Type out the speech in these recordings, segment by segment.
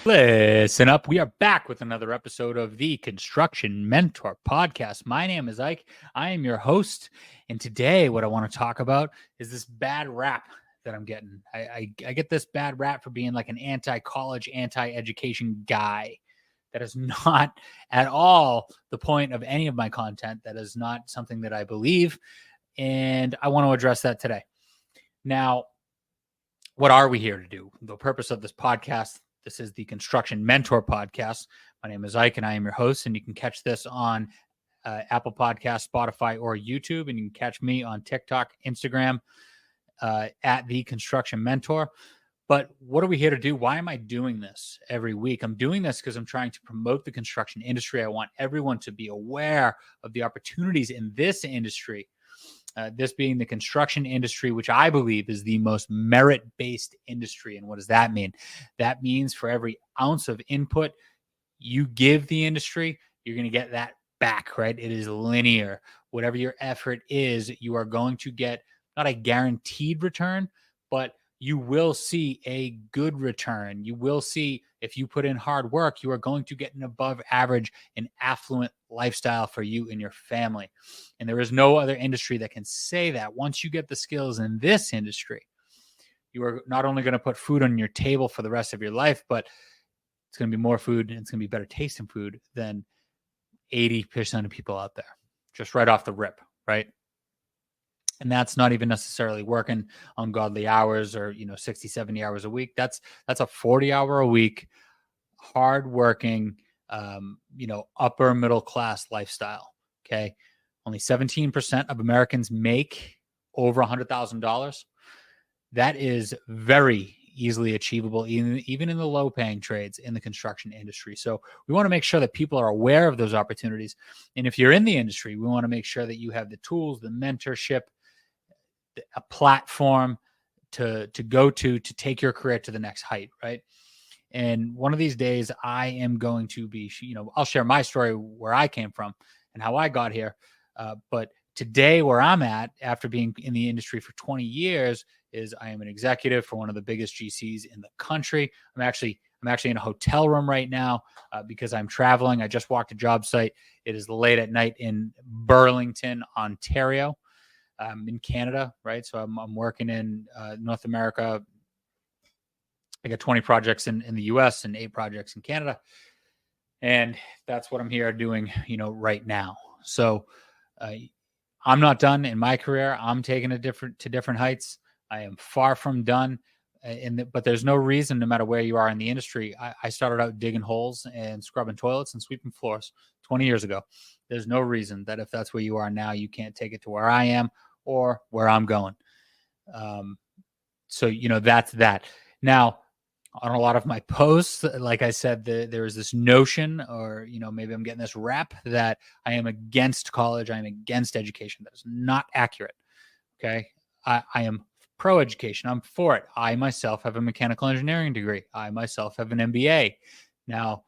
Listen up. We are back with another episode of the Construction Mentor Podcast. My name is Ike. I am your host. And today, what I want to talk about is this bad rap that I'm getting. I get this bad rap for being like an anti-college, anti-education guy. That is not at all the point of any of my content. That is not something that I believe. And I want to address that today. Now, what are we here to do? The purpose of this podcast. This is the Construction Mentor Podcast. My name is Ike, and I am your host. And you can catch this on Apple Podcasts, Spotify, or YouTube. And you can catch me on TikTok, Instagram, at the Construction Mentor. But what are we here to do? Why am I doing this every week? I'm doing this because I'm trying to promote the construction industry. I want everyone to be aware of the opportunities in this industry. This being the construction industry, which I believe is the most merit-based industry. And what does that mean? That means for every ounce of input you give the industry, you're going to get that back, right? It is linear. Whatever your effort is, you are going to get not a guaranteed return, but you will see a good return. You will see if you put in hard work, you are going to get an above average and affluent lifestyle for you and your family. And there is no other industry that can say that. Once you get the skills in this industry, you are not only going to put food on your table for the rest of your life, but it's going to be more food and it's going to be better tasting food than 80% of people out there, just right off the rip, right? And that's not even necessarily working ungodly hours or, 60, 70 hours a week. That's a 40-hour a week, hardworking, upper middle class lifestyle. Okay. Only 17% of Americans make over $100,000. That is very easily achievable, even in the low paying trades in the construction industry. So we want to make sure that people are aware of those opportunities. And if you're in the industry, we want to make sure that you have the tools, the mentorship, a platform to go to take your career to the next height, right? And one of these days I am going to be, I'll share my story where I came from and how I got here. But today where I'm at after being in the industry for 20 years is I am an executive for one of the biggest GCs in the country. I'm actually in a hotel room right now because I'm traveling. I just walked a job site. It is late at night in Burlington, Ontario. In Canada, right? So I'm working in North America. I got 20 projects in the US and 8 projects in Canada. And that's what I'm here doing, right now. So I'm not done in my career. I'm taking it to different heights. I am far from done. But there's no reason, no matter where you are in the industry. I started out digging holes and scrubbing toilets and sweeping floors 20 years ago. There's no reason that if that's where you are now, you can't take it to where I am or where I'm going. So, that's that. Now, on a lot of my posts, like I said, there is this notion, or, maybe I'm getting this rap that I am against college. I am against education. That is not accurate. Okay. I am pro-education. I'm for it. I myself have a mechanical engineering degree. I myself have an MBA. Now,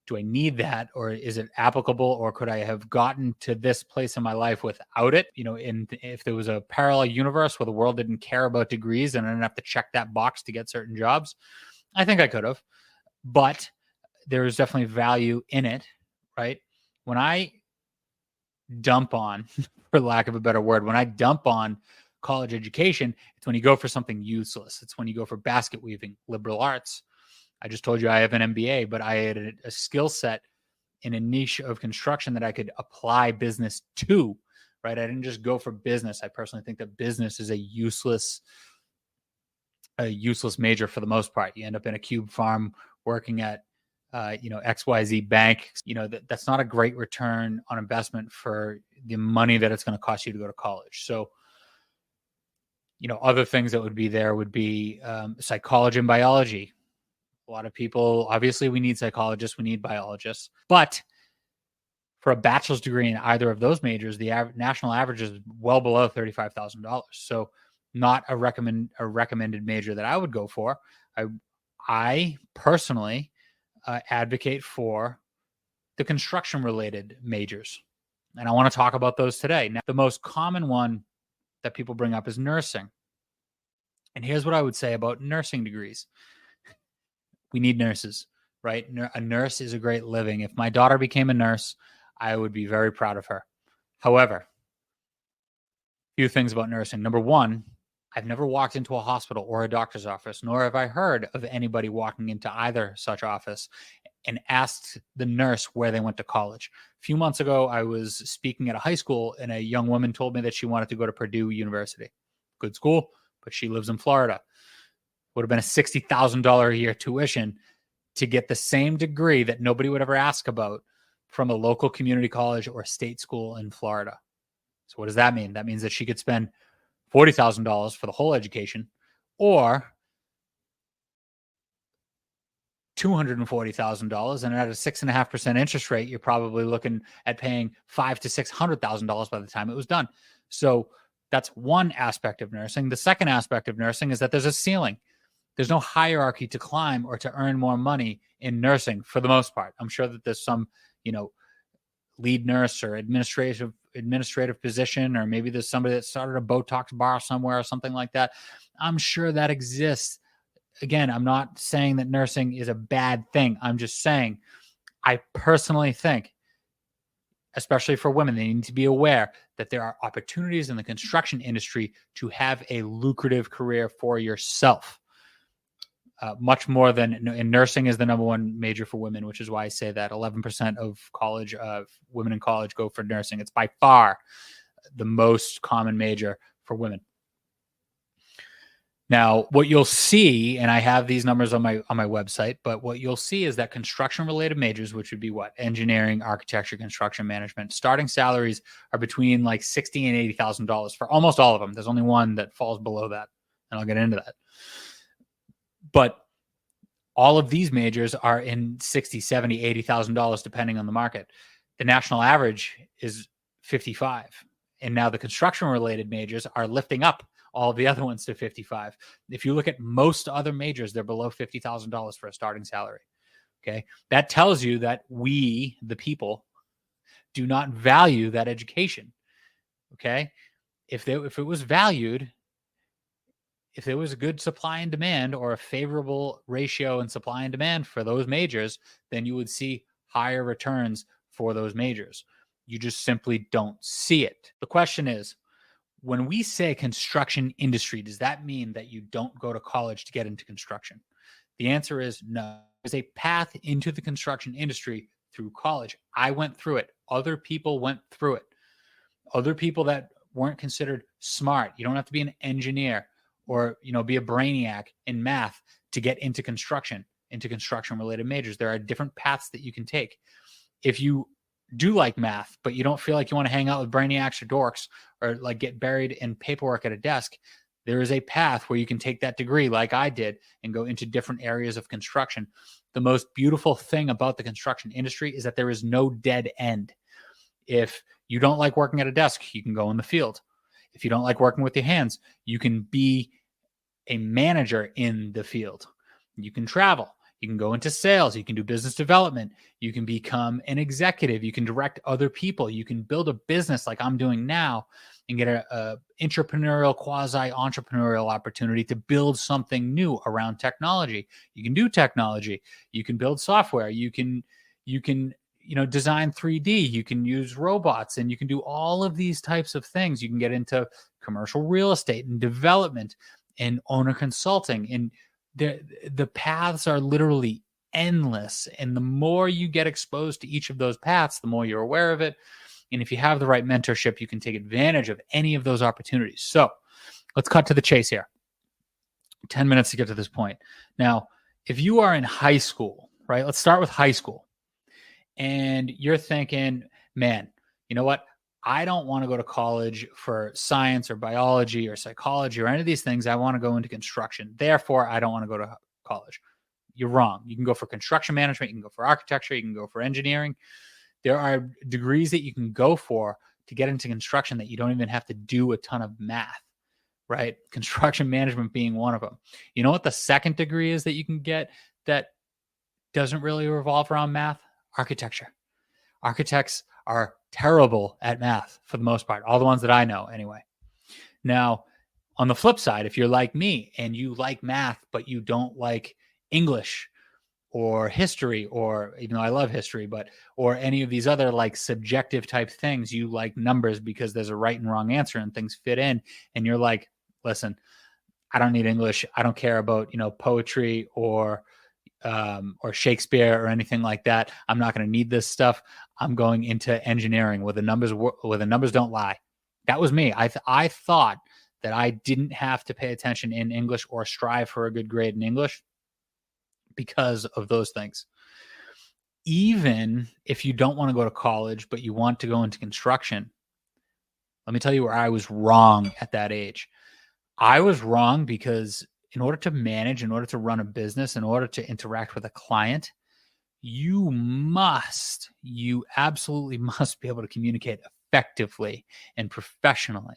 do I need that, or is it applicable, or could I have gotten to this place in my life without it? If there was a parallel universe where the world didn't care about degrees and I didn't have to check that box to get certain jobs, I think I could have. But there is definitely value in it, right? When I dump on, for lack of a better word, when I dump on college education, it's when you go for something useless. It's when you go for basket weaving, liberal arts. I just told you I have an MBA, but I had a skill set in a niche of construction that I could apply business to, right? I didn't just go for business. I personally think that business is a useless major for the most part. You end up in a cube farm working at, XYZ bank. That's not a great return on investment for the money that it's going to cost you to go to college. So, other things that would be there would be psychology and biology. A lot of people, obviously, we need psychologists, we need biologists, but for a bachelor's degree in either of those majors, the national average is well below $35,000. So, not a recommended major that I would go for. I personally advocate for the construction-related majors, and I want to talk about those today. Now, the most common one that people bring up is nursing, and here's what I would say about nursing degrees. We need nurses, right? A nurse is a great living. If my daughter became a nurse, I would be very proud of her. However, few things about nursing. Number one, I've never walked into a hospital or a doctor's office, nor have I heard of anybody walking into either such office and asked the nurse where they went to college. A few months ago, I was speaking at a high school, and a young woman told me that she wanted to go to Purdue University. Good school, but she lives in Florida. Would have been a $60,000 a year tuition to get the same degree that nobody would ever ask about from a local community college or state school in Florida. So what does that mean? That means that she could spend $40,000 for the whole education, or $240,000, and at a 6.5% interest rate, you're probably looking at paying $500,000 to $600,000 by the time it was done. So that's one aspect of nursing. The second aspect of nursing is that there's a ceiling. There's no hierarchy to climb or to earn more money in nursing for the most part. I'm sure that there's some, lead nurse or administrative position, or maybe there's somebody that started a Botox bar somewhere or something like that. I'm sure that exists. Again, I'm not saying that nursing is a bad thing. I'm just saying I personally think, especially for women, they need to be aware that there are opportunities in the construction industry to have a lucrative career for yourself. Much more than in nursing is the number one major for women, which is why I say that 11% of college women in college go for nursing. It's by far the most common major for women. Now, what you'll see, and I have these numbers on my website, but what you'll see is that construction-related majors, which would be what? Engineering, architecture, construction management, starting salaries are between like $60,000 and $80,000 for almost all of them. There's only one that falls below that, and I'll get into that. But all of these majors are in $60,000, $70,000, $80,000 depending on the market. The national average is 55, and now the construction-related majors are lifting up all of the other ones to 55. If you look at most other majors, they're below $50,000 for a starting salary. Okay, that tells you that we, the people, do not value that education. Okay, if it was valued, if there was a good supply and demand, or a favorable ratio in supply and demand for those majors, then you would see higher returns for those majors. You just simply don't see it. The question is, when we say construction industry, does that mean that you don't go to college to get into construction? The answer is no. There's a path into the construction industry through college. I went through it. Other people went through it. Other people that weren't considered smart. You don't have to be an engineer or be a brainiac in math to get into construction-related majors. There are different paths that you can take. If you do like math, but you don't feel like you want to hang out with brainiacs or dorks, or like get buried in paperwork at a desk, there is a path where you can take that degree like I did and go into different areas of construction. The most beautiful thing about the construction industry is that there is no dead end. If you don't like working at a desk, you can go in the field. If you don't like working with your hands, you can be a manager in the field. You can travel. You can go into sales. You can do business development. You can become an executive. You can direct other people. You can build a business like I'm doing now and get a entrepreneurial, quasi-entrepreneurial opportunity to build something new around technology. You can do technology. You can build software. You can design 3D. You can use robots, and you can do all of these types of things. You can get into commercial real estate and development and owner consulting, and the paths are literally endless. And the more you get exposed to each of those paths, the more you're aware of it. And if you have the right mentorship, you can take advantage of any of those opportunities. So let's cut to the chase here. 10 minutes to get to this point. Now, if you are in high school, right? Let's start with high school. And you're thinking, man, you know what? I don't want to go to college for science or biology or psychology or any of these things. I want to go into construction. Therefore, I don't want to go to college. You're wrong. You can go for construction management. You can go for architecture. You can go for engineering. There are degrees that you can go for to get into construction that you don't even have to do a ton of math, right? Construction management being one of them. You know what the second degree is that you can get that doesn't really revolve around math? Architecture. Architects are terrible at math for the most part, all the ones that I know anyway. Now, on the flip side, if you're like me and you like math, but you don't like English, or history, or even though I love history, or any of these other like subjective type things, you like numbers because there's a right and wrong answer and things fit in. And you're like, listen, I don't need English. I don't care about, poetry or Shakespeare or anything like that. I'm not going to need this stuff. I'm going into engineering where the numbers don't lie. That was me. I thought that I didn't have to pay attention in English or strive for a good grade in English because of those things. Even if you don't want to go to college, but you want to go into construction, let me tell you where I was wrong at that age. I was wrong because in order to manage, in order to run a business, in order to interact with a client, you absolutely must be able to communicate effectively and professionally.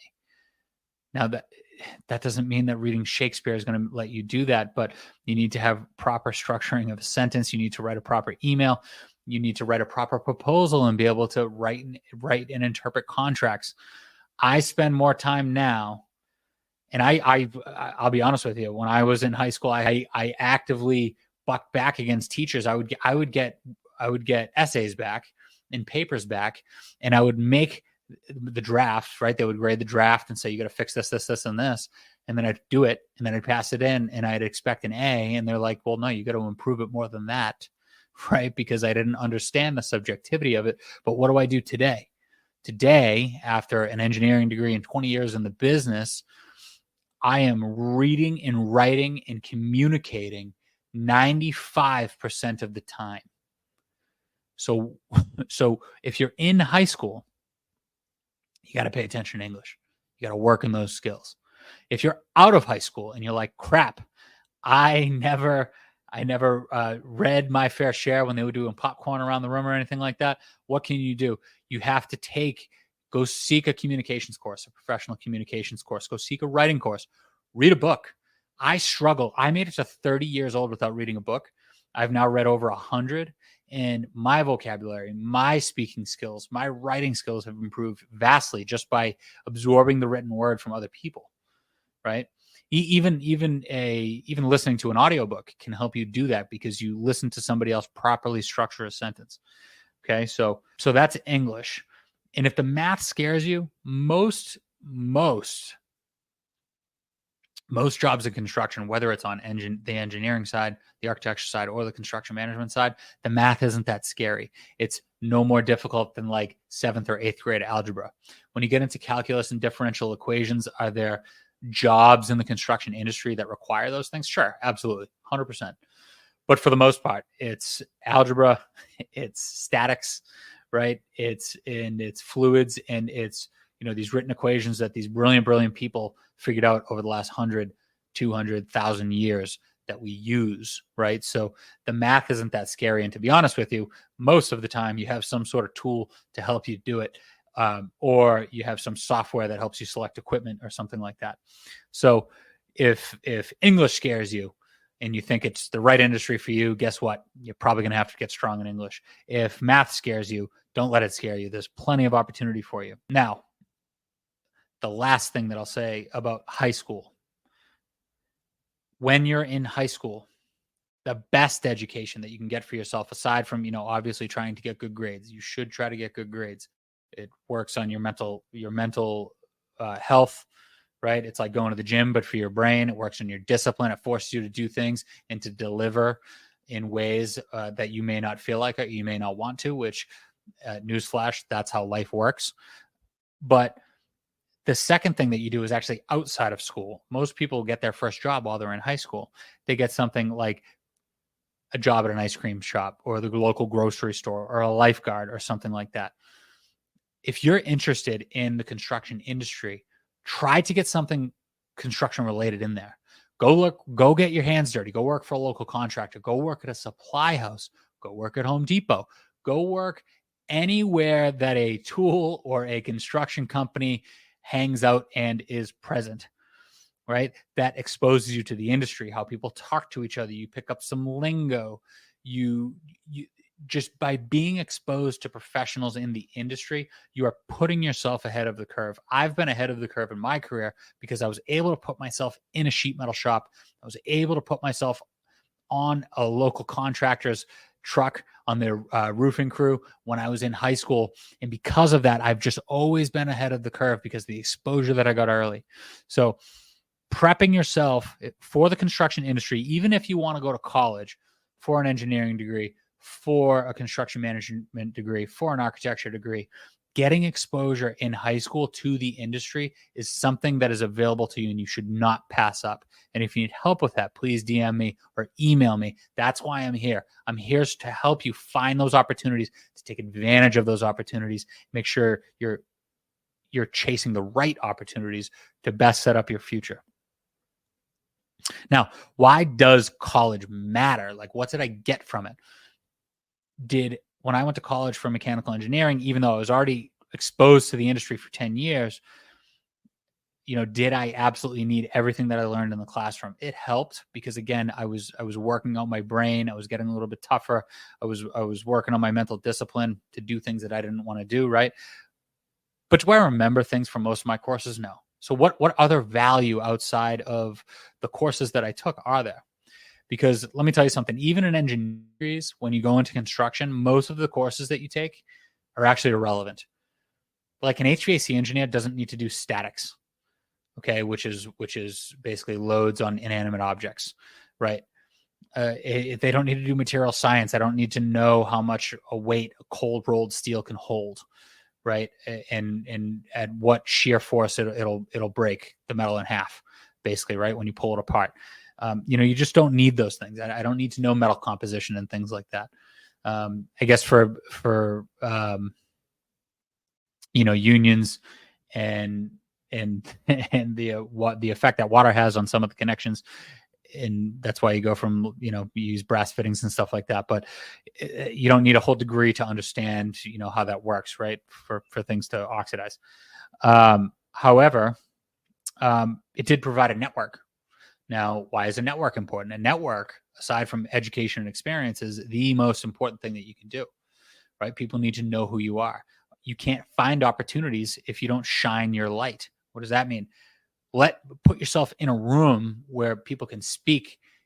Now, that doesn't mean that reading Shakespeare is going to let you do that, but you need to have proper structuring of a sentence. You need to write a proper email. You need to write a proper proposal and be able to write and interpret contracts. I spend more time now, and I'll be honest with you. When I was in high school, I actively bucked back against teachers. I would get essays back and papers back, and I would make the draft, right? They would grade the draft and say, you got to fix this, this, this, and this. And then I'd do it, and then I'd pass it in, and I'd expect an A. And they're like, well, no, you got to improve it more than that, right? Because I didn't understand the subjectivity of it. But what do I do today? Today, after an engineering degree and 20 years in the business, I am reading and writing and communicating 95% of the time. So if you're in high school, you got to pay attention to English. You got to work on those skills. If you're out of high school and you're like, crap, I never read my fair share when they were doing popcorn around the room or anything like that. What can you do? You have to go seek a communications course, a professional communications course. Go seek a writing course. Read a book. I struggle. I made it to 30 years old without reading a book. I've now read over 100. And my vocabulary, my speaking skills, my writing skills have improved vastly just by absorbing the written word from other people, right? Even listening to an audiobook can help you do that because you listen to somebody else properly structure a sentence. Okay, so that's English. And if the math scares you, most jobs in construction, whether it's on the engineering side, the architecture side, or the construction management side, the math isn't that scary. It's no more difficult than like 7th or 8th grade algebra. When you get into calculus and differential equations, are there jobs in the construction industry that require those things? Sure, absolutely, 100%. But for the most part, it's algebra, it's statics, right? It's fluids, and it's these written equations that these brilliant people figured out over the last 100, 200,000 years that we use, right? So the math isn't that scary. And to be honest with you, most of the time you have some sort of tool to help you do it, or you have some software that helps you select equipment or something like that. So if English scares you and you think it's the right industry for you, guess what? You're probably going to have to get strong in English. If math scares you, don't let it scare you. There's plenty of opportunity for you. Now, the last thing that I'll say about high school. When you're in high school, the best education that you can get for yourself, aside from, obviously trying to get good grades, you should try to get good grades. It works on your mental health, right? It's like going to the gym, but for your brain. It works on your discipline. It forces you to do things and to deliver in ways that you may not feel like it, you may not want to, which, newsflash, that's how life works. But the second thing that you do is actually outside of school. Most people get their first job while they're in high school. They get something like a job at an ice cream shop or the local grocery store or a lifeguard or something like that. If you're interested in the construction industry, try to get something construction related in there. Go get your hands dirty. Go work for a local contractor. Go work at a supply house. Go work at Home Depot. Go work anywhere that a tool or a construction company hangs out and is present, right? That exposes you to the industry, how people talk to each other. You pick up some lingo. You just by being exposed to professionals in the industry, you are putting yourself ahead of the curve. I've been ahead of the curve in my career because I was able to put myself in a sheet metal shop. I was able to put myself on a local contractor's truck on their roofing crew when I was in high school. And because of that, I've just always been ahead of the curve because of the exposure that I got early. So prepping yourself for the construction industry, even if you want to go to college for an engineering degree, for a construction management degree, for an architecture degree, getting exposure in high school to the industry is something that is available to you and you should not pass up. And if you need help with that, please DM me or email me. That's why I'm here. I'm here to help you find those opportunities, to take advantage of those opportunities, make sure you're chasing the right opportunities to best set up your future. Now, why does college matter? Like, what did I get from it? When I went to college for mechanical engineering, even though I was already exposed to the industry for 10 years, did I absolutely need everything that I learned in the classroom? It helped because, again, I was working on my brain. I was getting a little bit tougher. I was working on my mental discipline to do things that I didn't want to do, right? But do I remember things from most of my courses? No. So what other value outside of the courses that I took are there? Because let me tell you something, even in engineering, when you go into construction, most of the courses that you take are actually irrelevant. Like an HVAC engineer doesn't need to do statics, okay, which is basically loads on inanimate objects, right? They don't need to do material science. I don't need to know how much a weight a cold rolled steel can hold, right? And at what shear force it'll break the metal in half, basically, right? When you pull it apart. You just don't need those things. I don't need to know metal composition and things like that. I guess for unions and the effect that water has on some of the connections, and that's why you go from you use brass fittings and stuff like that. But you don't need a whole degree to understand how that works, right? For things to oxidize. However, it did provide a network. Now, why is a network important? A network, aside from education and experience, is the most important thing that you can do, right? People need to know who you are. You can't find opportunities if you don't shine your light. What does that mean? Put yourself in a room where people can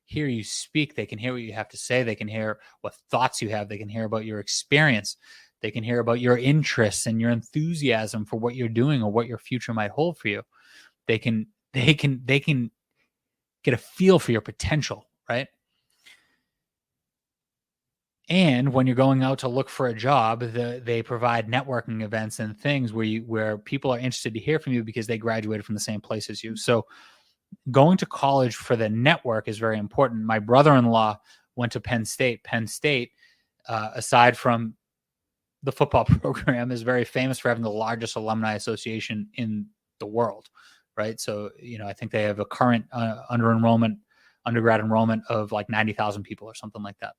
hear you speak. They can hear what you have to say. They can hear what thoughts you have. They can hear about your experience. They can hear about your interests and your enthusiasm for what you're doing or what your future might hold for you. They can get a feel for your potential, right? And when you're going out to look for a job, they provide networking events and things where people are interested to hear from you because they graduated from the same place as you. So going to college for the network is very important. My brother-in-law went to Penn State. Penn State, aside from the football program, is very famous for having the largest alumni association in the world, right? So, I think they have a current undergrad enrollment of like 90,000 people or something like that.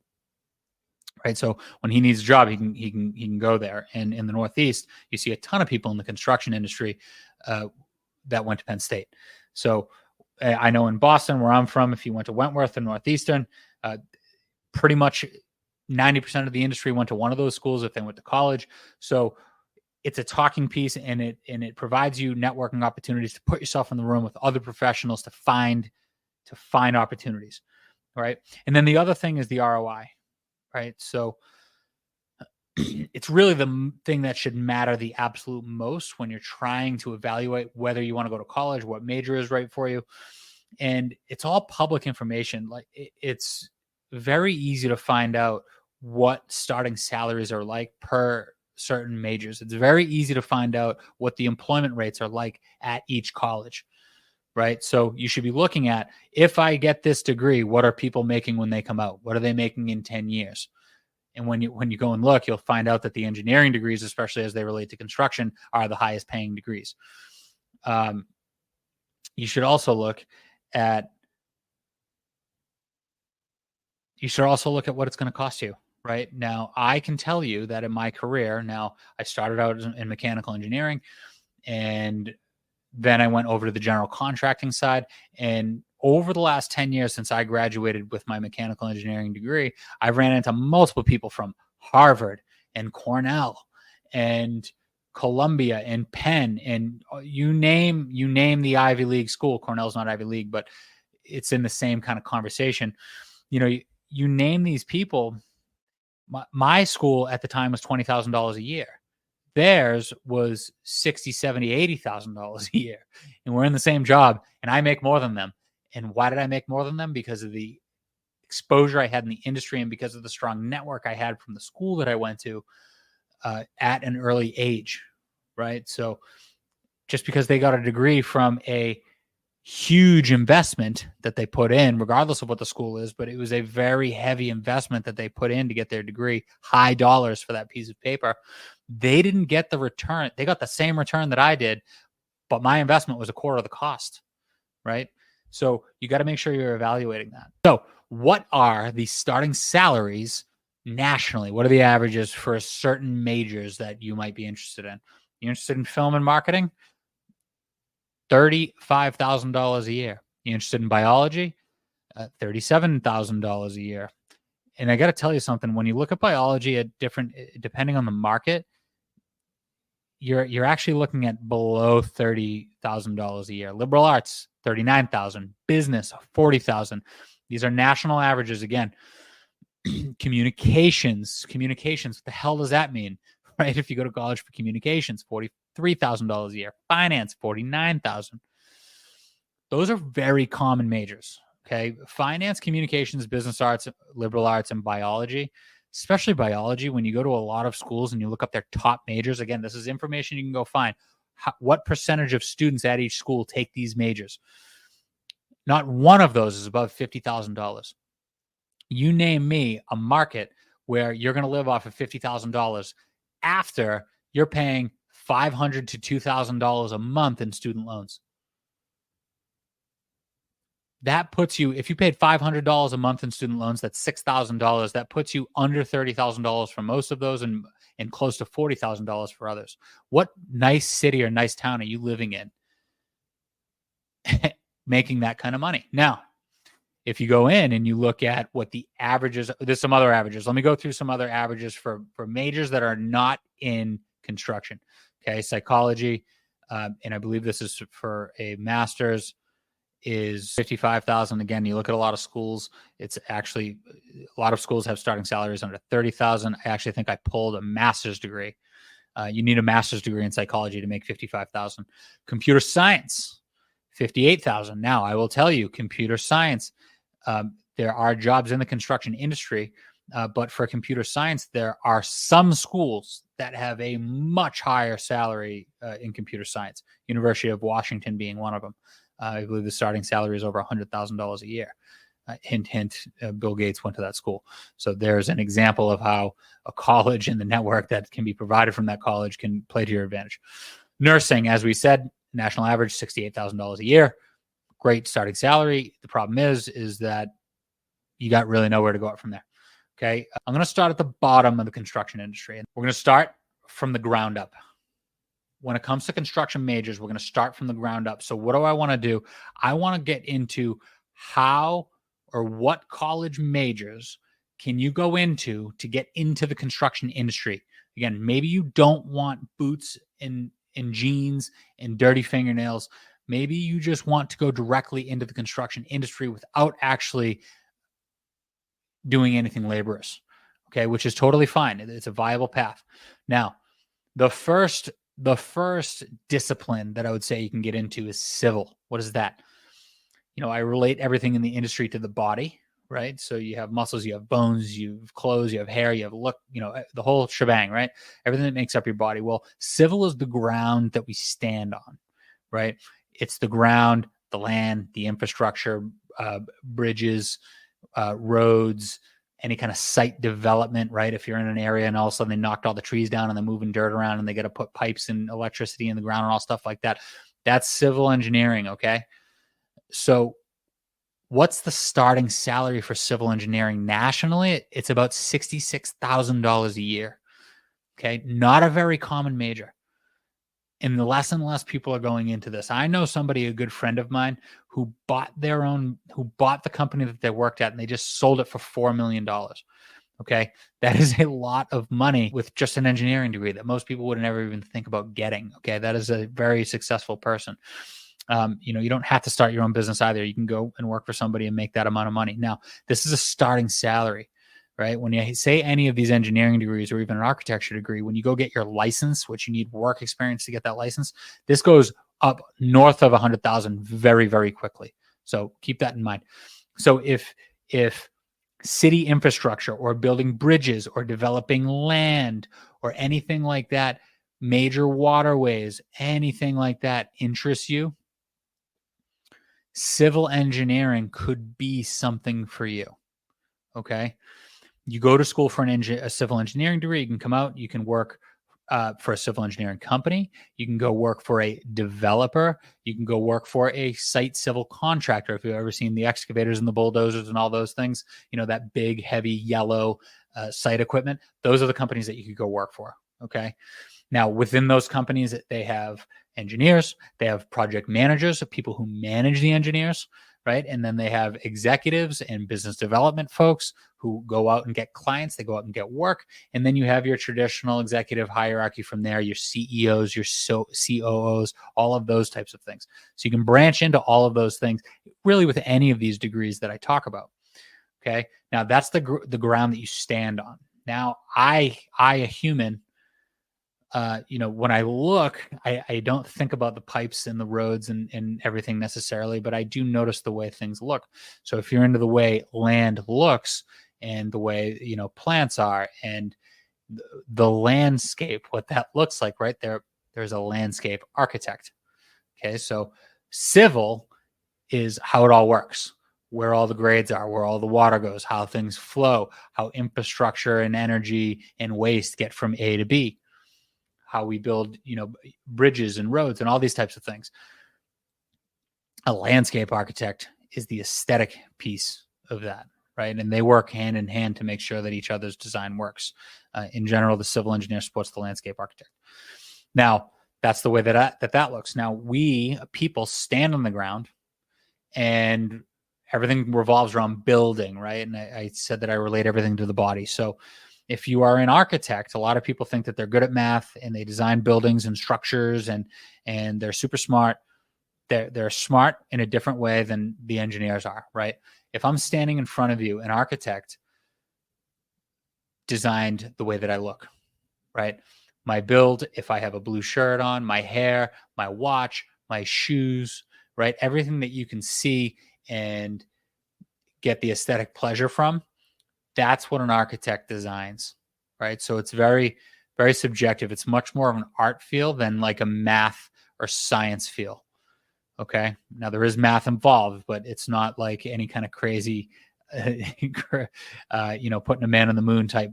Right. So when he needs a job, he can go there. And in the Northeast, you see a ton of people in the construction industry that went to Penn State. So I know in Boston, where I'm from, if you went to Wentworth and Northeastern, pretty much 90% of the industry went to one of those schools if they went to college. So it's a talking piece, and it provides you networking opportunities to put yourself in the room with other professionals to find opportunities. Right. And then the other thing is the ROI. Right. So it's really the thing that should matter the absolute most when you're trying to evaluate whether you want to go to college, what major is right for you. And it's all public information. Like it's very easy to find out what starting salaries are like per certain majors. It's very easy to find out what the employment rates are like at each college. Right. So you should be looking at, if I get this degree, what are people making when they come out? What are they making in 10 years? And when you go and look, you'll find out that the engineering degrees, especially as they relate to construction, are the highest paying degrees. You should also look at what it's going to cost you. Right now, I can tell you that in my career, now I started out in mechanical engineering, and then I went over to the general contracting side. And over the last 10 years since I graduated with my mechanical engineering degree, I've ran into multiple people from Harvard and Cornell and Columbia and Penn, and you name the Ivy League school. Cornell's not Ivy League, but it's in the same kind of conversation. you name these people. My school at the time was $20,000 a year. Theirs was $60,000, $70,000, $80,000 a year. And we're in the same job, and I make more than them. And why did I make more than them? Because of the exposure I had in the industry and because of the strong network I had from the school that I went to at an early age, right? So just because they got a degree from a huge investment that they put in, regardless of what the school is, but it was a very heavy investment that they put in to get their degree, high dollars for that piece of paper. They didn't get the return. They got the same return that I did, but my investment was a quarter of the cost, right? So you got to make sure you're evaluating that. So what are the starting salaries nationally? What are the averages for certain majors that you might be interested in? You're interested in film and marketing? $35,000 a year. You're interested in biology? $37,000 a year. And I got to tell you something. When you look at biology at different, depending on the market, you're actually looking at below $30,000 a year. Liberal arts, $39,000. Business, $40,000. These are national averages. Again, communications. What the hell does that mean? Right? If you go to college for communications, $43,000 a year. Finance, $49,000. Those are very common majors. Okay, finance, communications, business arts, liberal arts, and biology. Especially biology. When you go to a lot of schools and you look up their top majors, again, this is information you can go find. What percentage of students at each school take these majors? Not one of those is above $50,000. You name me a market where you're going to live off of $50,000 after you're paying $500 to $2,000 a month in student loans. That puts you, if you paid $500 a month in student loans, that's $6,000. That puts you under $30,000 for most of those and close to $40,000 for others. What nice city or nice town are you living in making that kind of money? Now, if you go in and you look at what the averages, there's some other averages. Let me go through some other averages for majors that are not in construction. Okay, psychology, and I believe this is for a master's, is $55,000. Again, you look at a lot of schools, it's actually, a lot of schools have starting salaries under $30,000. I actually think I pulled a master's degree. You need a master's degree in psychology to make $55,000. Computer science, $58,000. Now, I will tell you, computer science, there are jobs in the construction industry, but for computer science, there are some schools that have a much higher salary in computer science. University of Washington being one of them. I believe the starting salary is over $100,000 a year. Hint, Bill Gates went to that school. So there's an example of how a college and the network that can be provided from that college can play to your advantage. Nursing, as we said, national average, $68,000 a year. Great starting salary. The problem is that you got really nowhere to go up from there. Okay. I'm going to start at the bottom of the construction industry. And we're going to start from the ground up. When it comes to construction majors, we're going to start from the ground up. So what do I want to do? I want to get into how or what college majors can you go into to get into the construction industry. Again, maybe you don't want boots and jeans and dirty fingernails. Maybe you just want to go directly into the construction industry without actually doing anything laborious, okay, which is totally fine. It's a viable path. Now, the first discipline that I would say you can get into is civil. What is that? You know, I relate everything in the industry to the body, right? So you have muscles, you have bones, you have clothes, you have hair, you have look, you know, the whole shebang, right? Everything that makes up your body. Well, civil is the ground that we stand on, right? It's the ground, the land, the infrastructure, bridges, roads, any kind of site development, right? If you're in an area and all of a sudden they knocked all the trees down and they're moving dirt around and they got to put pipes and electricity in the ground and all stuff like that. That's civil engineering, okay? So what's the starting salary for civil engineering nationally? It's about $66,000 a year, okay? Not a very common major. And less and less people are going into this. I know somebody, a good friend of mine, who bought the company that they worked at and they just sold it for $4 million. Okay. That is a lot of money with just an engineering degree that most people would never even think about getting. Okay. That is a very successful person. You don't have to start your own business either. You can go and work for somebody and make that amount of money. Now, this is a starting salary, right? When you say any of these engineering degrees or even an architecture degree, when you go get your license, which you need work experience to get that license, this goes up north of 100,000 very, very quickly. So keep that in mind. So if city infrastructure or building bridges or developing land or anything like that, major waterways, anything like that interests you, civil engineering could be something for you. Okay. You go to school for a civil engineering degree. You can come out, you can work for a civil engineering company. You can go work for a developer. You can go work for a site civil contractor. If you've ever seen the excavators and the bulldozers and all those things, that big, heavy, yellow site equipment, those are the companies that you could go work for. Okay. Now, within those companies, they have engineers, they have project managers, people who manage the engineers, right? And then they have executives and business development folks who go out and get clients, they go out and get work. And then you have your traditional executive hierarchy from there, your CEOs, your COOs, all of those types of things. So you can branch into all of those things really with any of these degrees that I talk about. Okay. Now that's the ground that you stand on. Now I a human, when I look, I don't think about the pipes and the roads and everything necessarily, but I do notice the way things look. So if you're into the way land looks and the way, plants are and the landscape, what that looks like right there, there's a landscape architect. Okay. So civil is how it all works, where all the grades are, where all the water goes, how things flow, how infrastructure and energy and waste get from A to B, how we build, bridges and roads and all these types of things. A landscape architect is the aesthetic piece of that, right? And they work hand in hand to make sure that each other's design works. In general, the civil engineer supports the landscape architect. Now, that's the way that looks. Now, we people stand on the ground and everything revolves around building, right? And I said that I relate everything to the body. So if you are an architect, a lot of people think that they're good at math and they design buildings and structures and they're super smart. They're smart in a different way than the engineers are, right? If I'm standing in front of you, an architect designed the way that I look, right? My build, if I have a blue shirt on, my hair, my watch, my shoes, right? Everything that you can see and get the aesthetic pleasure from, that's what an architect designs, right? So it's very, very subjective. It's much more of an art feel than like a math or science feel. Okay. Now there is math involved, but it's not like any kind of crazy, putting a man on the moon type,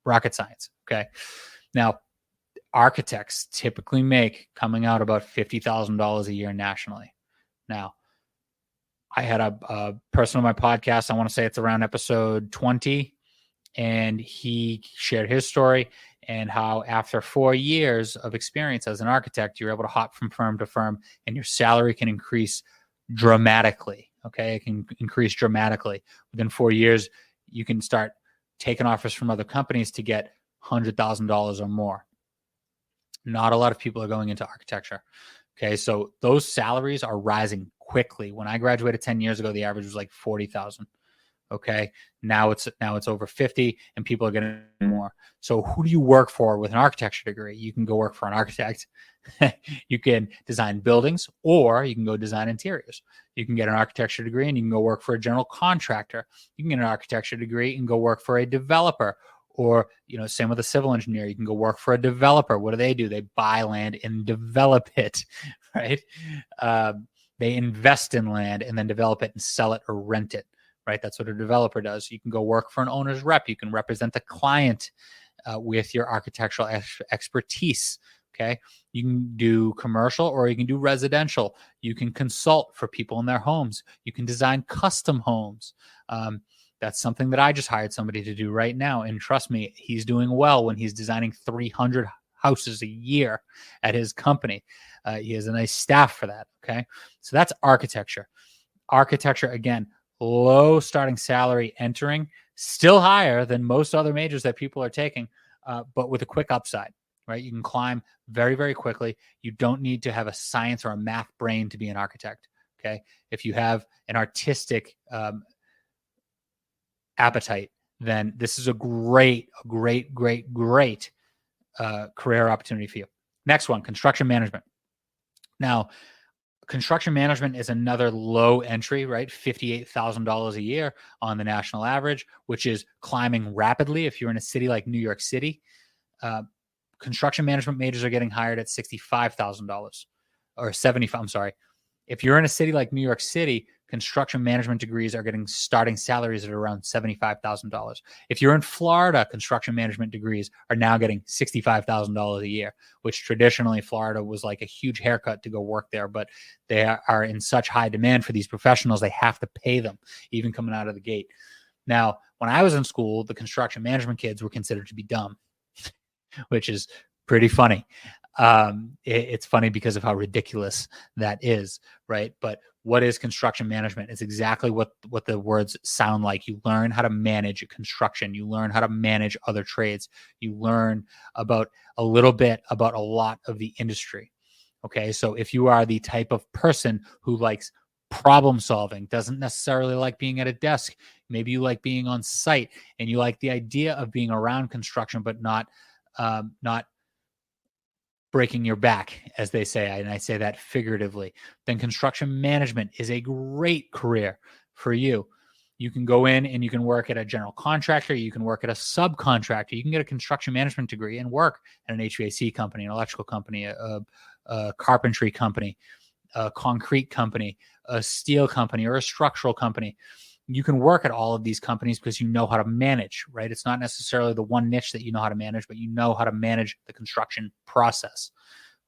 rocket science. Okay. Now architects typically make coming out about $50,000 a year nationally. Now, I had a person on my podcast, I want to say it's around episode 20, and he shared his story and how after 4 years of experience as an architect, you're able to hop from firm to firm and your salary can increase dramatically. Okay. It can increase dramatically. Within 4 years, you can start taking offers from other companies to get $100,000 or more. Not a lot of people are going into architecture. Okay. So those salaries are rising quickly. When I graduated 10 years ago, the average was like 40,000. Okay. Now it's over 50 and people are getting more. So who do you work for with an architecture degree? You can go work for an architect. You can design buildings or you can go design interiors. You can get an architecture degree and you can go work for a general contractor. You can get an architecture degree and go work for a developer. Or, same with a civil engineer. You can go work for a developer. What do? They buy land and develop it, right? They invest in land and then develop it and sell it or rent it, right? That's what a developer does. You can go work for an owner's rep. You can represent the client with your architectural expertise, okay? You can do commercial or you can do residential. You can consult for people in their homes. You can design custom homes. That's something that I just hired somebody to do right now. And trust me, he's doing well when he's designing 300 houses a year at his company. He has a nice staff for that. Okay. So that's architecture. Architecture, again, low starting salary entering, still higher than most other majors that people are taking, but with a quick upside. right? You can climb very, very quickly. You don't need to have a science or a math brain to be an architect. Okay. If you have an artistic appetite, then this is a great career opportunity for you. Next one, construction management. Now, construction management is another low entry, right? $58,000 a year on the national average, which is climbing rapidly. If you're in a city like New York City, construction management majors are getting hired at $65,000 or 75. I'm sorry. If you're in a city like New York City, construction management degrees are getting starting salaries at around $75,000. If you're in Florida, construction management degrees are now getting $65,000 a year, which traditionally Florida was like a huge haircut to go work there, but they are in such high demand for these professionals, they have to pay them even coming out of the gate. Now, when I was in school, the construction management kids were considered to be dumb, which is pretty funny. It's funny because of how ridiculous that is, right? But what is construction management? It's exactly what the words sound like. You learn how to manage construction. You learn how to manage other trades. You learn about a little bit about a lot of the industry. Okay, so if you are the type of person who likes problem solving, doesn't necessarily like being at a desk, maybe you like being on site and you like the idea of being around construction, but not breaking your back, as they say, and I say that figuratively, then construction management is a great career for you. You can go in and you can work at a general contractor. You can work at a subcontractor. You can get a construction management degree and work at an HVAC company, an electrical company, a carpentry company, a concrete company, a steel company, or a structural company. You can work at all of these companies because you know how to manage, right? It's not necessarily the one niche that you know how to manage, but you know how to manage the construction process.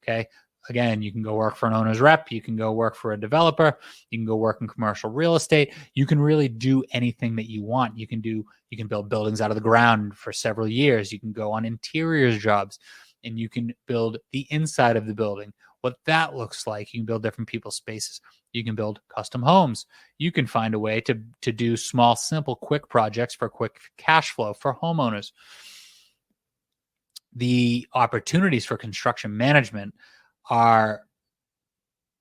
Okay. Again, you can go work for an owner's rep. You can go work for a developer. You can go work in commercial real estate. You can really do anything that you want. You can build buildings out of the ground for several years. You can go on interiors jobs and you can build the inside of the building, what that looks like. You can build different people's spaces. You can build custom homes. You can find a way to do small, simple, quick projects for quick cash flow for homeowners. The opportunities for construction management are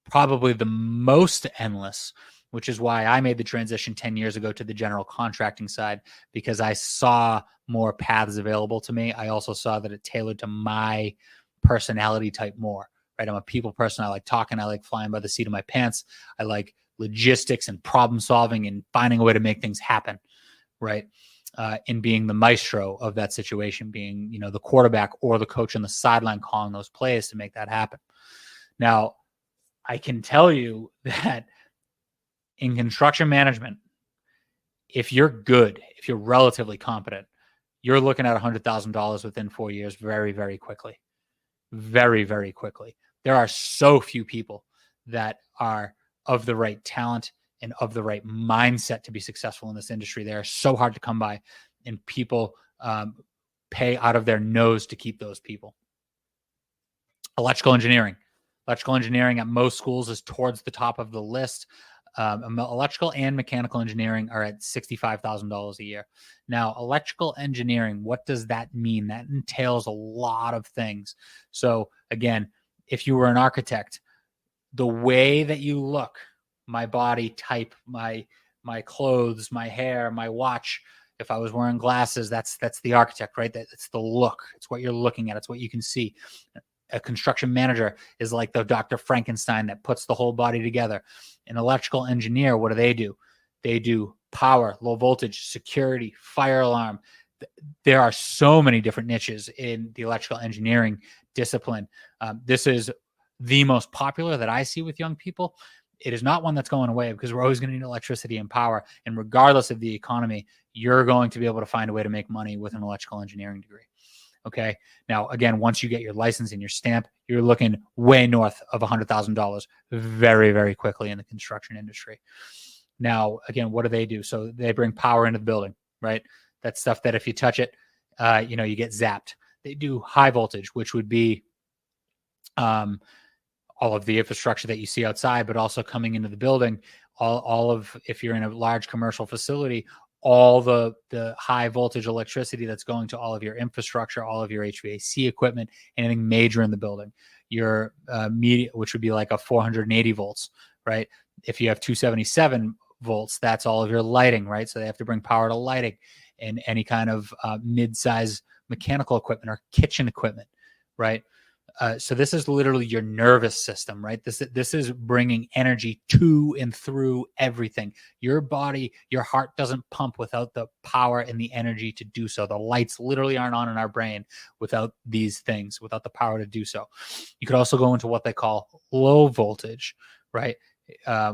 probably the most endless, which is why I made the transition 10 years ago to the general contracting side, because I saw more paths available to me. I also saw that it tailored to my personality type more. Right, I'm a people person. I like talking. I like flying by the seat of my pants. I like logistics and problem solving and finding a way to make things happen. Right, and being the maestro of that situation, being the quarterback or the coach on the sideline calling those plays to make that happen. Now, I can tell you that in construction management, if you're good, if you're relatively competent, you're looking at $100,000 within 4 years very, very quickly. Very, very quickly. There are so few people that are of the right talent and of the right mindset to be successful in this industry. They are so hard to come by, and people pay out of their nose to keep those people. Electrical engineering. Electrical engineering at most schools is towards the top of the list. Electrical and mechanical engineering are at $65,000 a year. Now, electrical engineering, what does that mean? That entails a lot of things. So again, if you were an architect, the way that you look, my body type, my clothes, my hair, my watch, if I was wearing glasses, that's the architect, right? That's the look. It's what you're looking at. It's what you can see. A construction manager is like the Dr. Frankenstein that puts the whole body together. An electrical engineer, what do? They do power, low voltage, security, fire alarm. There are so many different niches in the electrical engineering discipline. This is the most popular that I see with young people. It is not one that's going away because we're always going to need electricity and power. And regardless of the economy, you're going to be able to find a way to make money with an electrical engineering degree. Okay. Now, again, once you get your license and your stamp, you're looking way north of $100,000 very, very quickly in the construction industry. Now, again, what do? So they bring power into the building, right? That's stuff that if you touch it, you get zapped. They do high voltage, which would be all of the infrastructure that you see outside, but also coming into the building. All of, if you're in a large commercial facility, all the high voltage electricity that's going to all of your infrastructure, all of your HVAC equipment, anything major in the building. Your media, which would be like a 480 volts, right? If you have 277 volts, that's all of your lighting, right? So they have to bring power to lighting and any kind of mid-size mechanical equipment or kitchen equipment, right? So this is literally your nervous system, right? This is bringing energy to and through everything. Your body, your heart doesn't pump without the power and the energy to do so. The lights literally aren't on in our brain without these things, without the power to do so. You could also go into what they call low voltage, right?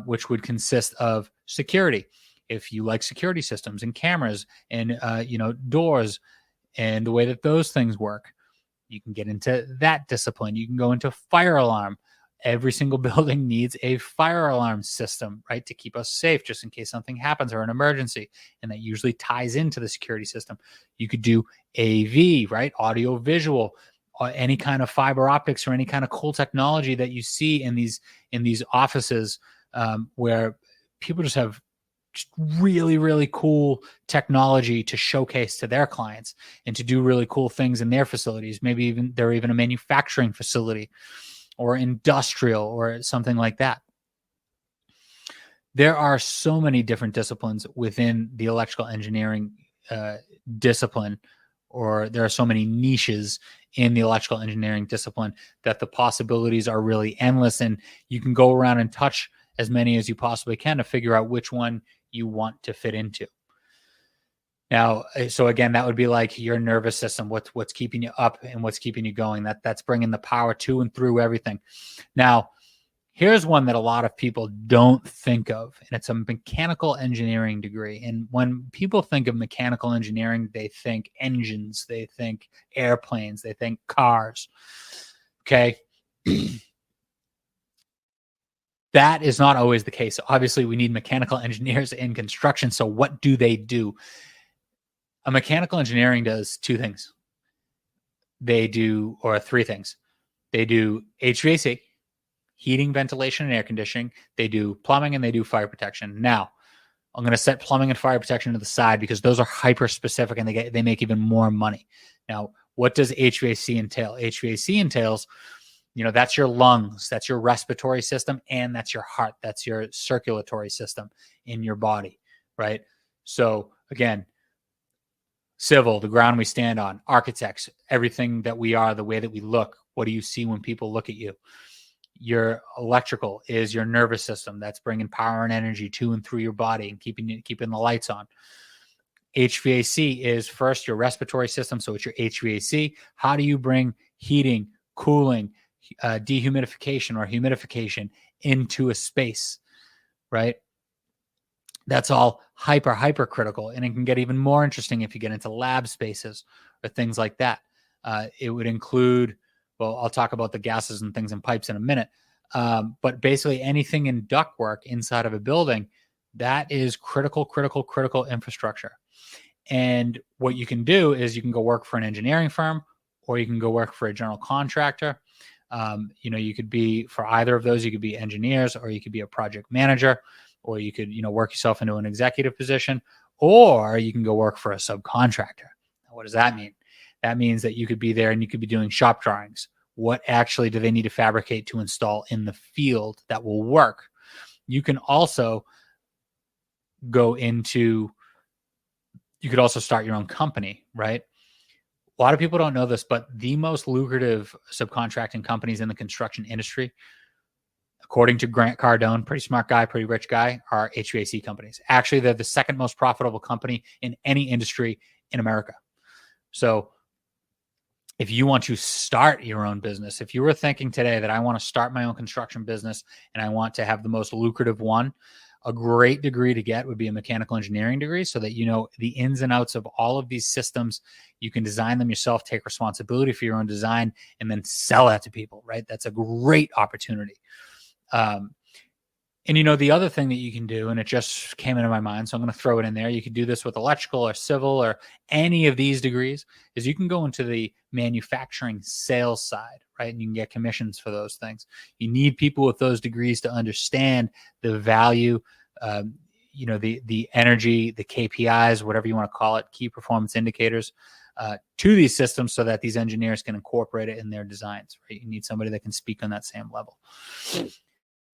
Which would consist of security. If you like security systems and cameras and doors and the way that those things work, you can get into that discipline. You can go into fire alarm. Every single building needs a fire alarm system, right, to keep us safe just in case something happens or an emergency. And that usually ties into the security system. You could do AV, right, audio visual, or any kind of fiber optics or any kind of cool technology that you see in these offices where people just have really, really cool technology to showcase to their clients and to do really cool things in their facilities. Maybe even they're even a manufacturing facility or industrial or something like that. There are so many different disciplines within the electrical engineering discipline, or there are so many niches in the electrical engineering discipline that the possibilities are really endless, and you can go around and touch as many as you possibly can to figure out which one you want to fit into. Now, so again, that would be like your nervous system, what's keeping you up and what's keeping you going. That's bringing the power to and through everything. Now, here's one that a lot of people don't think of, and it's a mechanical engineering degree. And when people think of mechanical engineering, they think engines, they think airplanes, they think cars. Okay. That is not always the case. Obviously, we need mechanical engineers in construction. So what do they do? A mechanical engineering does two things. They do, or three things. They do HVAC, heating, ventilation, and air conditioning. They do plumbing, and they do fire protection. Now, I'm going to set plumbing and fire protection to the side because those are hyper specific and they make even more money. Now, what does HVAC entail? HVAC entails, that's your lungs, that's your respiratory system, and that's your heart, that's your circulatory system in your body, right? So again, civil, the ground we stand on, architects, everything that we are, the way that we look. What do you see when people look at you? Your electrical is your nervous system. That's bringing power and energy to and through your body and keeping the lights on. HVAC is first your respiratory system. So it's your HVAC. How do you bring heating, cooling, dehumidification or humidification into a space, right? That's all hyper critical. And it can get even more interesting if you get into lab spaces or things like that. It would include, well, I'll talk about the gases and things and pipes in a minute. But basically anything in ductwork inside of a building, that is critical infrastructure. And what you can do is you can go work for an engineering firm, or you can go work for a general contractor. You could be for either of those. You could be engineers, or you could be a project manager, or you could, work yourself into an executive position, or you can go work for a subcontractor. Now, what does that mean? That means that you could be there and you could be doing shop drawings. What actually do they need to fabricate to install in the field that will work? You can also you could also start your own company, right? A lot of people don't know this, but the most lucrative subcontracting companies in the construction industry, according to Grant Cardone, pretty smart guy, pretty rich guy, are HVAC companies. Actually, they're the second most profitable company in any industry in America. So if you want to start your own business, if you were thinking today that I want to start my own construction business and I want to have the most lucrative one, a great degree to get would be a mechanical engineering degree, so that you know the ins and outs of all of these systems. You can design them yourself, take responsibility for your own design, and then sell that to people, right? That's a great opportunity. And the other thing that you can do, and it just came into my mind, so I'm going to throw it in there. You could do this with electrical or civil or any of these degrees, is you can go into the manufacturing sales side, right? And you can get commissions for those things. You need people with those degrees to understand the value. the energy, the KPIs, whatever you want to call it, key performance indicators, to these systems so that these engineers can incorporate it in their designs, right? You need somebody that can speak on that same level.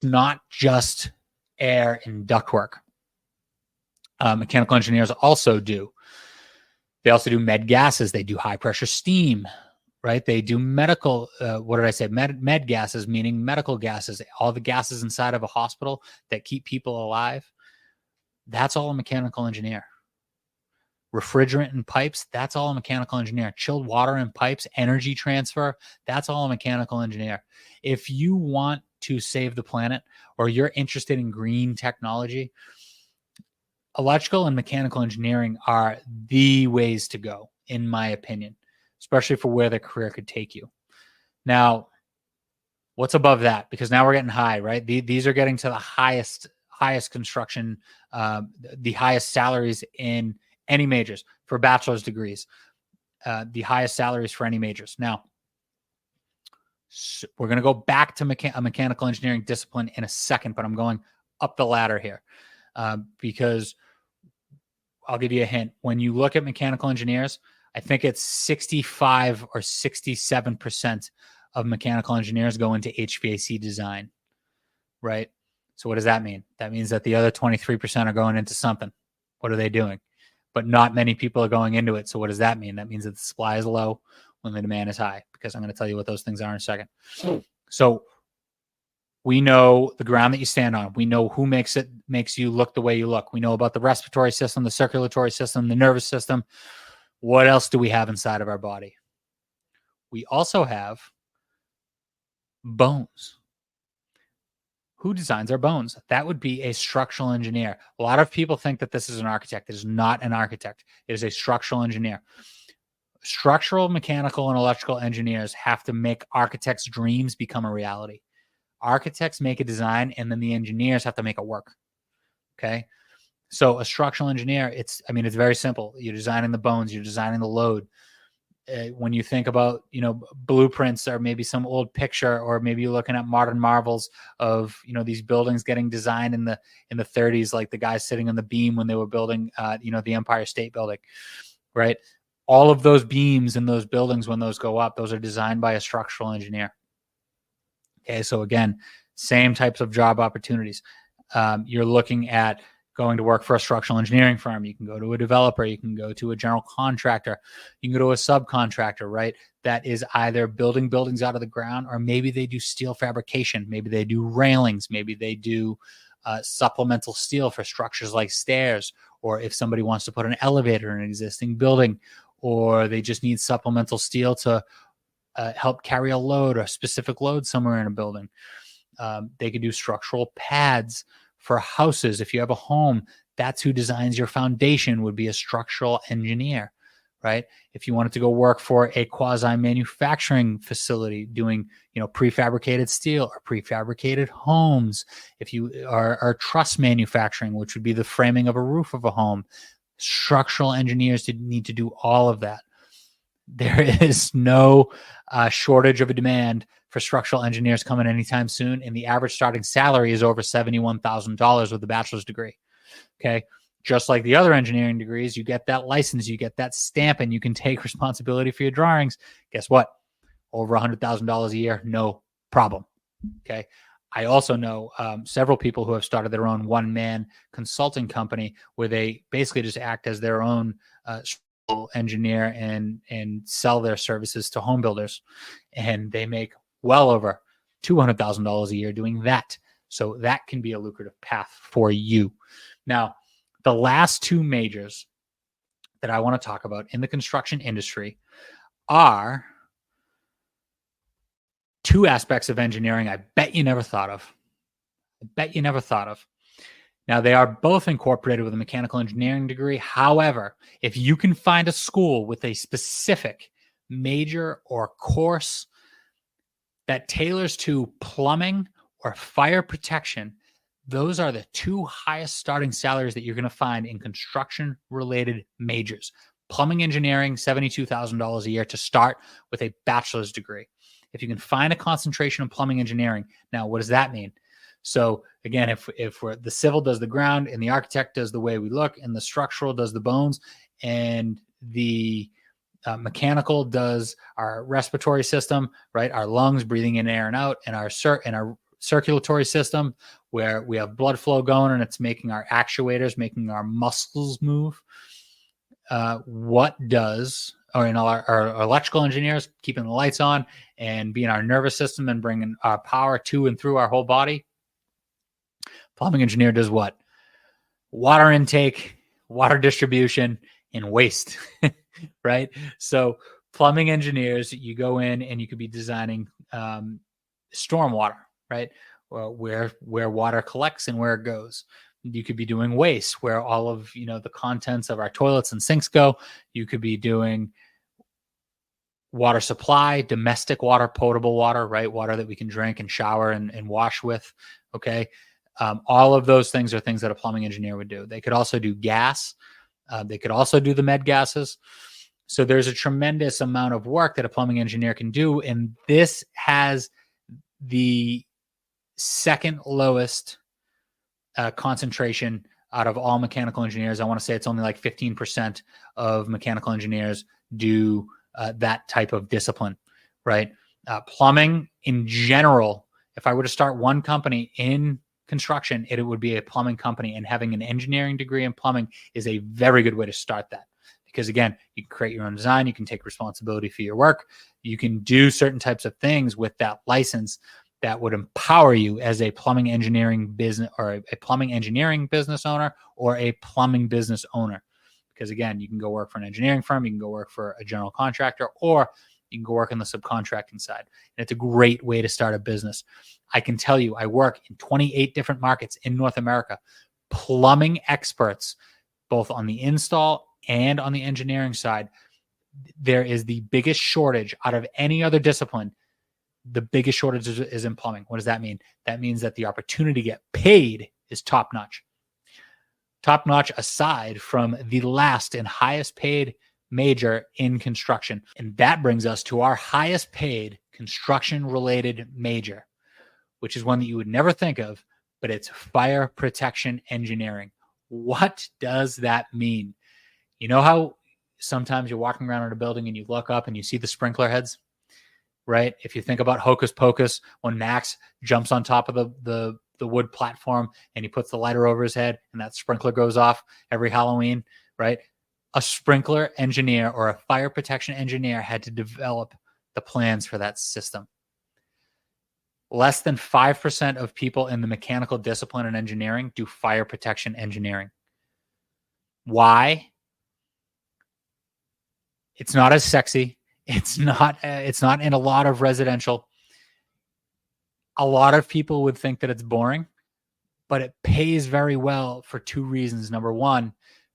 Not just air and ductwork. Mechanical engineers also do. They also do med gases. They do high pressure steam, right? They do medical, what did I say? Med gases, meaning medical gases, all the gases inside of a hospital that keep people alive. That's all a mechanical engineer. Refrigerant and pipes, that's all a mechanical engineer. Chilled water and pipes, energy transfer, that's all a mechanical engineer. If you want to save the planet or you're interested in green technology, electrical and mechanical engineering are the ways to go, in my opinion, especially for where the career could take you. Now, what's above that? Because now we're getting high, right? These are getting to the highest construction, the highest salaries in any majors for bachelor's degrees, the highest salaries for any majors. Now, so we're going to go back to a mechanical engineering discipline in a second, but I'm going up the ladder here because I'll give you a hint. When you look at mechanical engineers, I think it's 65 or 67% of mechanical engineers go into HVAC design, right? So what does that mean? That means that the other 23% are going into something. What are they doing? But not many people are going into it. So what does that mean? That means that the supply is low when the demand is high, because I'm going to tell you what those things are in a second. So we know the ground that you stand on. We know who makes you look the way you look. We know about the respiratory system, the circulatory system, the nervous system. What else do we have inside of our body? We also have bones. Who designs our bones? That would be a structural engineer. A lot of people think that this is an architect. It is not an architect. It is a structural engineer. Structural, mechanical, and electrical engineers have to make architects' dreams become a reality. Architects make a design, and then the engineers have to make it work. Okay? So a structural engineer, it's very simple. You're designing the bones. You're designing the load. When you think about, blueprints or maybe some old picture, or maybe you're looking at modern marvels of, these buildings getting designed in the 30s, like the guys sitting on the beam when they were building, the Empire State Building, right? All of those beams in those buildings, when those go up, those are designed by a structural engineer. Okay. So again, same types of job opportunities. You're looking at going to work for a structural engineering firm. You can go to a developer. You can go to a general contractor. You can go to a subcontractor, right? That is either building buildings out of the ground, or maybe they do steel fabrication. Maybe they do railings. Maybe they do supplemental steel for structures like stairs, or if somebody wants to put an elevator in an existing building, or they just need supplemental steel to help carry a load or a specific load somewhere in a building. They could do structural pads for houses. If you have a home, that's who designs your foundation, would be a structural engineer, right? If you wanted to go work for a quasi-manufacturing facility doing, prefabricated steel or prefabricated homes, if you are truss manufacturing, which would be the framing of a roof of a home, structural engineers need to do all of that. There is no shortage of a demand for structural engineers coming anytime soon, and the average starting salary is over $71,000 with a bachelor's degree. Okay, just like the other engineering degrees, you get that license, you get that stamp, and you can take responsibility for your drawings. Guess what? Over $100,000 a year, no problem. Okay. I also know several people who have started their own one-man consulting company where they basically just act as their own engineer and sell their services to home builders, and they make well over $200,000 a year doing that. So that can be a lucrative path for you. Now, the last two majors that I want to talk about in the construction industry are two aspects of engineering I bet you never thought of. Now, they are both incorporated with a mechanical engineering degree. However, if you can find a school with a specific major or course that tailors to plumbing or fire protection, those are the two highest starting salaries that you're going to find in construction-related majors. Plumbing engineering, $72,000 a year to start with a bachelor's degree. If you can find a concentration in plumbing engineering, now what does that mean? So again, if we're, the civil does the ground and the architect does the way we look and the structural does the bones and the mechanical does our respiratory system, right? Our lungs breathing in air and out, and our circulatory system where we have blood flow going and it's making our actuators, making our muscles move. What does, or our electrical engineers keeping the lights on and being our nervous system and bringing our power to and through our whole body. Plumbing engineer does what? Water intake, water distribution, and waste, right? So plumbing engineers, you go in and you could be designing stormwater, right? Where water collects and where it goes. You could be doing waste, where all of the contents of our toilets and sinks go. You could be doing water supply, domestic water, potable water, right? Water that we can drink and shower and wash with. Okay. All of those things are things that a plumbing engineer would do. They could also do gas. They could also do the med gases. So there's a tremendous amount of work that a plumbing engineer can do. And this has the second lowest concentration out of all mechanical engineers. I want to say it's only like 15% of mechanical engineers do that type of discipline, right? Plumbing in general, if I were to start one company in construction, it would be a plumbing company, and having an engineering degree in plumbing is a very good way to start that. Because again, you can create your own design, you can take responsibility for your work, you can do certain types of things with that license that would empower you as a plumbing engineering business, or a plumbing engineering business owner, or a plumbing business owner. Because again, you can go work for an engineering firm, you can go work for a general contractor, or you can go work on the subcontracting side. And it's a great way to start a business. I can tell you, I work in 28 different markets in North America. Plumbing experts, both on the install and on the engineering side. There is the biggest shortage out of any other discipline. The biggest shortage is in plumbing. What does that mean? That means that the opportunity to get paid is top notch. Top notch aside from the last and highest paid major in construction. And that brings us to our highest paid construction related major, which is one that you would never think of, but it's fire protection engineering. What does that mean? You know how sometimes you're walking around in a building and you look up and you see the sprinkler heads, right? If you think about Hocus Pocus, when Max jumps on top of the wood platform and he puts the lighter over his head and that sprinkler goes off every Halloween, right? A sprinkler engineer or a fire protection engineer had to develop the plans for that system. Less than 5% of people in the mechanical discipline and engineering do fire protection engineering. Why? It's not as sexy. It's not in a lot of residential. A lot of people would think that it's boring, but it pays very well for two reasons. Number one,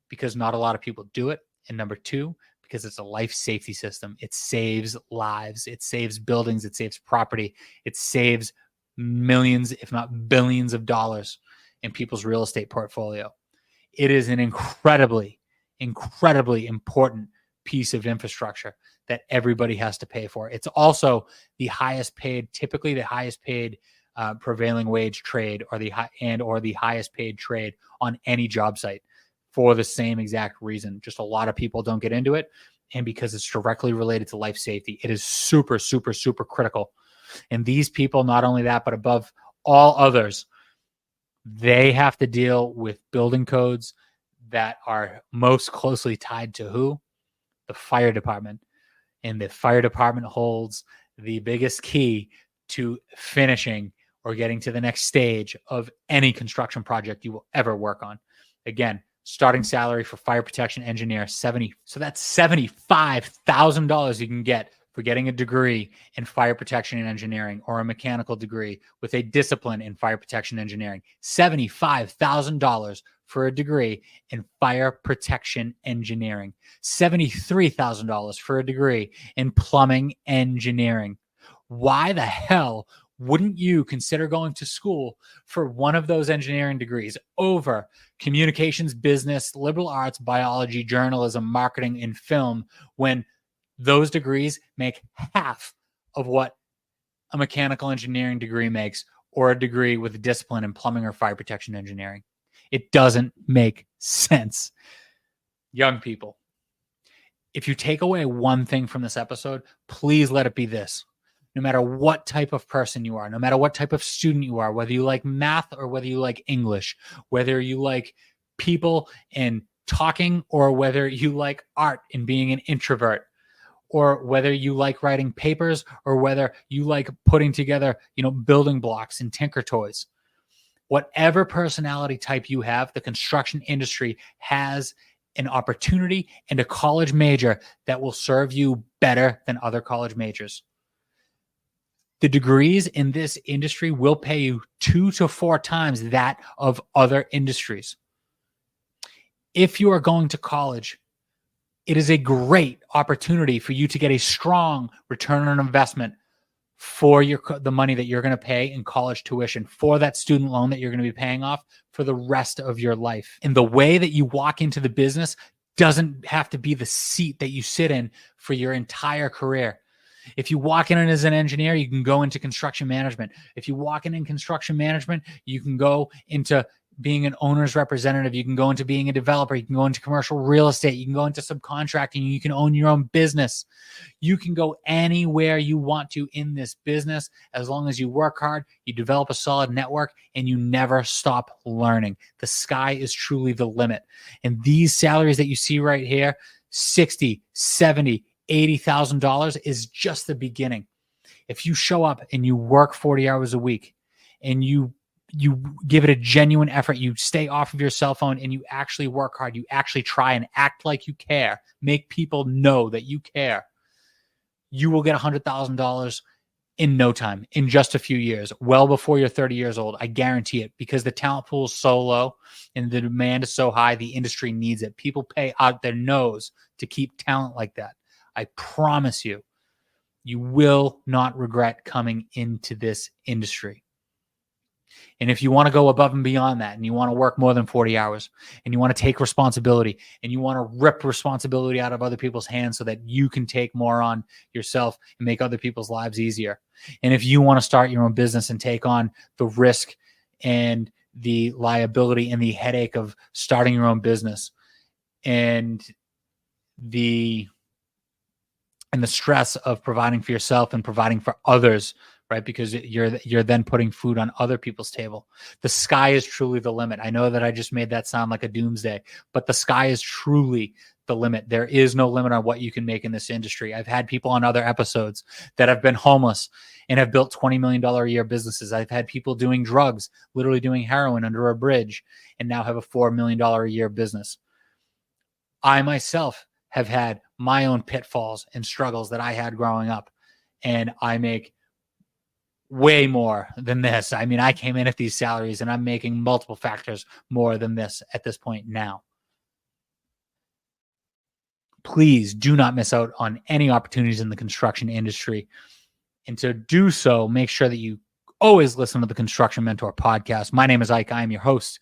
because not a lot of people do it. And number two, because it's a life safety system. It saves lives. It saves buildings. It saves property. It saves millions, if not billions of dollars in people's real estate portfolio. It is an incredibly, incredibly important piece of infrastructure that everybody has to pay for. It's also the highest paid, typically the highest paid prevailing wage trade, or the highest paid trade on any job site, for the same exact reason. Just a lot of people don't get into it. And because it's directly related to life safety, it is super, super, super critical. And these people, not only that, but above all others, they have to deal with building codes that are most closely tied to who? The fire department. And the fire department holds the biggest key to finishing or getting to the next stage of any construction project you will ever work on. Again, starting salary for fire protection engineer, $70,000. So that's $75,000 you can get for getting a degree in fire protection and engineering, or a mechanical degree with a discipline in fire protection engineering. $75,000 for a degree in fire protection engineering. $73,000 for a degree in plumbing engineering. Why the hell wouldn't you consider going to school for one of those engineering degrees over communications, business, liberal arts, biology, journalism, marketing, and film, when those degrees make half of what a mechanical engineering degree makes, or a degree with a discipline in plumbing or fire protection engineering. It doesn't make sense. Young people, if you take away one thing from this episode, please let it be this. No matter what type of person you are, no matter what type of student you are, whether you like math or whether you like English, whether you like people and talking or whether you like art and being an introvert, or whether you like writing papers or whether you like putting together, building blocks and tinker toys. Whatever personality type you have, the construction industry has an opportunity and a college major that will serve you better than other college majors. The degrees in this industry will pay you 2 to 4 times that of other industries. If you are going to college, it is a great opportunity for you to get a strong return on investment for the money that you're going to pay in college tuition, for that student loan that you're going to be paying off for the rest of your life. And the way that you walk into the business doesn't have to be the seat that you sit in for your entire career. If you walk in as an engineer, you can go into construction management. If you walk in construction management, you can go into being an owner's representative. You can go into being a developer. You can go into commercial real estate. You can go into subcontracting. You can own your own business. You can go anywhere you want to in this business as long as you work hard, you develop a solid network, and you never stop learning. The sky is truly the limit. And these salaries that you see right here, $60,000, $70,000, $80,000 is just the beginning. If you show up and you work 40 hours a week and you give it a genuine effort, you stay off of your cell phone and you actually work hard, you actually try and act like you care, make people know that you care, you will get $100,000 in no time, in just a few years, well before you're 30 years old. I guarantee it, because the talent pool is so low and the demand is so high, the industry needs it. People pay out their nose to keep talent like that. I promise you, you will not regret coming into this industry. And if you want to go above and beyond that, and you want to work more than 40 hours, and you want to take responsibility, and you want to rip responsibility out of other people's hands so that you can take more on yourself and make other people's lives easier. And if you want to start your own business and take on the risk and the liability and the headache of starting your own business and the stress of providing for yourself and providing for others, right? Because you're then putting food on other people's table. The sky is truly the limit. I know that I just made that sound like a doomsday, but the sky is truly the limit. There is no limit on what you can make in this industry. I've had people on other episodes that have been homeless and have built $20 million a year businesses. I've had people doing drugs, literally doing heroin under a bridge, and now have a $4 million a year business. I myself have had my own pitfalls and struggles that I had growing up, and I make way more than this. I mean, I came in at these salaries and I'm making multiple factors more than this at this point now. Please do not miss out on any opportunities in the construction industry. And to do so, make sure that you always listen to the Construction Mentor podcast. My name is Ike. I am your host.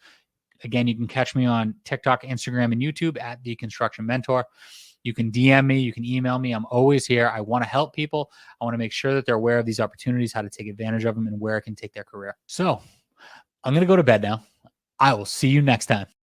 Again, you can catch me on TikTok, Instagram, and YouTube at The Construction Mentor. You can DM me. You can email me. I'm always here. I want to help people. I want to make sure that they're aware of these opportunities, how to take advantage of them, and where it can take their career. So I'm going to go to bed now. I will see you next time.